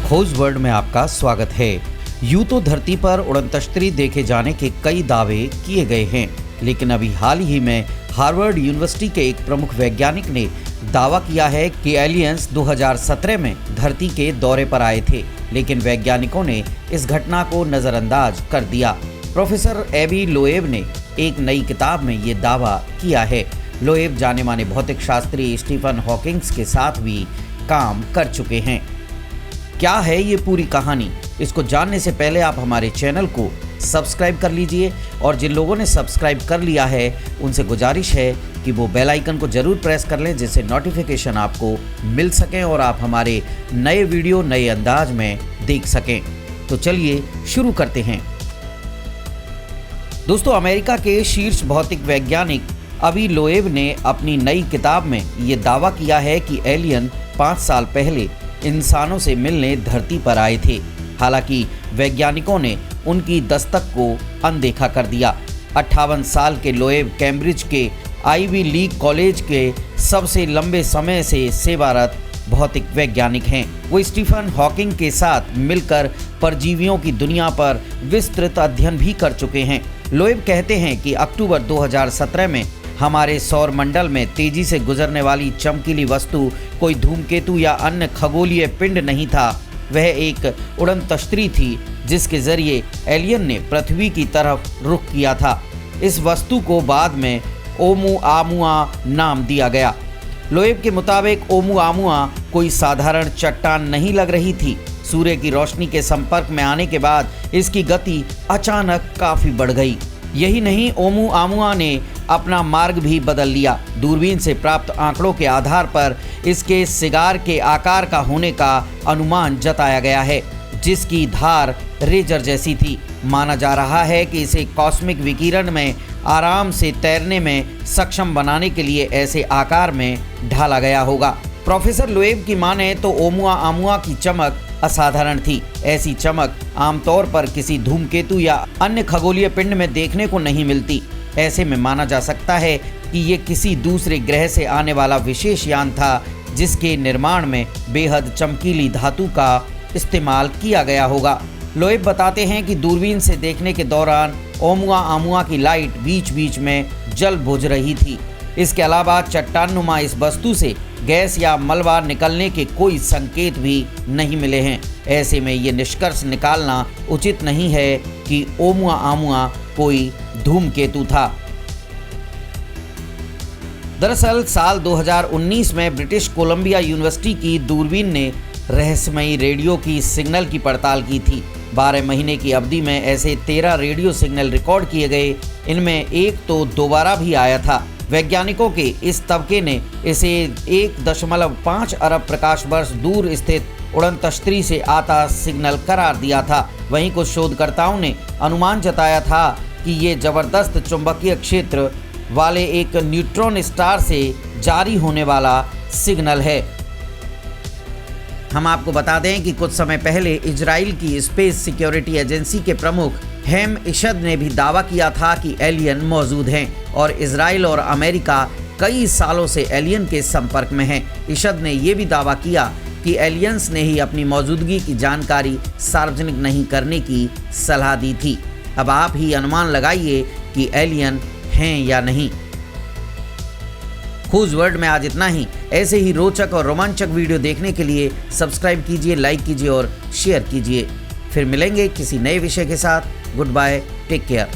खोज वर्ल्ड में आपका स्वागत है। यूं तो धरती पर उड़नतश्तरी देखे जाने के कई दावे किए गए हैं, लेकिन अभी हाल ही में हार्वर्ड यूनिवर्सिटी के एक प्रमुख वैज्ञानिक ने दावा किया है कि एलियंस 2017 में धरती के दौरे पर आए थे, लेकिन वैज्ञानिकों ने इस घटना को नज़रअंदाज कर दिया। प्रोफेसर एबी लोएब ने एक नई किताब में ये दावा किया है। लोएब जाने माने भौतिक शास्त्री स्टीफन हॉकिंग्स के साथ भी काम कर चुके हैं। क्या है ये पूरी कहानी, इसको जानने से पहले आप हमारे चैनल को सब्सक्राइब कर लीजिए और जिन लोगों ने सब्सक्राइब कर लिया है उनसे गुजारिश है कि वो बेल आइकन को ज़रूर प्रेस कर लें, जिससे नोटिफिकेशन आपको मिल सकें और आप हमारे नए वीडियो नए अंदाज में देख सकें। तो चलिए शुरू करते हैं। दोस्तों, अमेरिका के शीर्ष भौतिक वैज्ञानिक एबी लोएब ने अपनी नई किताब में ये दावा किया है कि एलियन 5 साल पहले इंसानों से मिलने धरती पर आए थे। हालांकि वैज्ञानिकों ने उनकी दस्तक को अनदेखा कर दिया। 58 साल के लोएब कैम्ब्रिज के आईवी लीग कॉलेज के सबसे लंबे समय से सेवारत भौतिक वैज्ञानिक हैं। वो स्टीफन हॉकिंग के साथ मिलकर परजीवियों की दुनिया पर विस्तृत अध्ययन भी कर चुके हैं। लोएब कहते हैं कि अक्टूबर 2017 में हमारे सौर मंडल में तेजी से गुजरने वाली चमकीली वस्तु कोई धूमकेतु या अन्य खगोलीय पिंड नहीं था, वह एक उड़नतश्तरी थी जिसके जरिए एलियन ने पृथ्वी की तरफ रुख किया था। इस वस्तु को बाद में ओमुआमुआ नाम दिया गया। लोएब के मुताबिक ओमुआमुआ कोई साधारण चट्टान नहीं लग रही थी। सूर्य की रोशनी के संपर्क में आने के बाद इसकी गति अचानक काफी बढ़ गई। यही नहीं, ओमुआमुआ ने अपना मार्ग भी बदल लिया। दूरबीन से प्राप्त आंकड़ों के आधार पर इसके सिगार के आकार का होने का अनुमान जताया गया है, जिसकी धार रेजर जैसी थी। माना जा रहा है कि इसे कॉस्मिक विकिरण में आराम से तैरने में सक्षम बनाने के लिए ऐसे आकार में ढाला गया होगा। प्रोफेसर लोएब की माने तो ओमुआमुआ की चमक असाधारण थी। ऐसी चमक आमतौर पर किसी धूमकेतु या अन्य खगोलीय पिंड में देखने को नहीं मिलती। ऐसे में माना जा सकता है कि ये किसी दूसरे ग्रह से आने वाला विशेष यान था, जिसके निर्माण में बेहद चमकीली धातु का इस्तेमाल किया गया होगा। लोएब बताते हैं कि दूरबीन से देखने के दौरान ओमुआमुआ की लाइट बीच बीच में जल बुझ रही थी। इसके अलावा चट्टानुमा इस वस्तु से गैस या मलबा निकलने के कोई संकेत भी नहीं मिले हैं। ऐसे में ये निष्कर्ष निकालना उचित नहीं है कि ओमुआमुआ कोई धूमकेतु था। दरअसल साल 2019 में ब्रिटिश कोलंबिया यूनिवर्सिटी की दूरबीन ने रहस्यमयी रेडियो की सिग्नल की पड़ताल की थी। 12 महीने की अवधि में ऐसे 13 रेडियो सिग्नल रिकॉर्ड किए गए। इनमें एक तो दोबारा भी आया था। वैज्ञानिकों के इस तबके ने इसे 1.5 अरब प्रकाश वर्ष दूर स्थित उड़नतश्तरी से आता सिग्नल करार दिया था। वहीं कुछ शोधकर्ताओं ने अनुमान जताया था कि ये जबरदस्त चुंबकीय क्षेत्र वाले एक न्यूट्रॉन स्टार से जारी होने वाला सिग्नल है। हम आपको बता दें कि कुछ समय पहले इजराइल की स्पेस सिक्योरिटी एजेंसी के प्रमुख हेम इशद ने भी दावा किया था कि एलियन मौजूद हैं और इजराइल और अमेरिका कई सालों से एलियन के संपर्क में हैं। इशद ने यह भी दावा किया कि एलियंस ने ही अपनी मौजूदगी की जानकारी सार्वजनिक नहीं करने की सलाह दी थी। अब आप ही अनुमान लगाइए कि एलियन हैं या नहीं। खोज वर्ल्ड में आज इतना ही। ऐसे ही रोचक और रोमांचक वीडियो देखने के लिए सब्सक्राइब कीजिए, लाइक कीजिए और शेयर कीजिए। फिर मिलेंगे किसी नए विषय के साथ। Good bye, take care.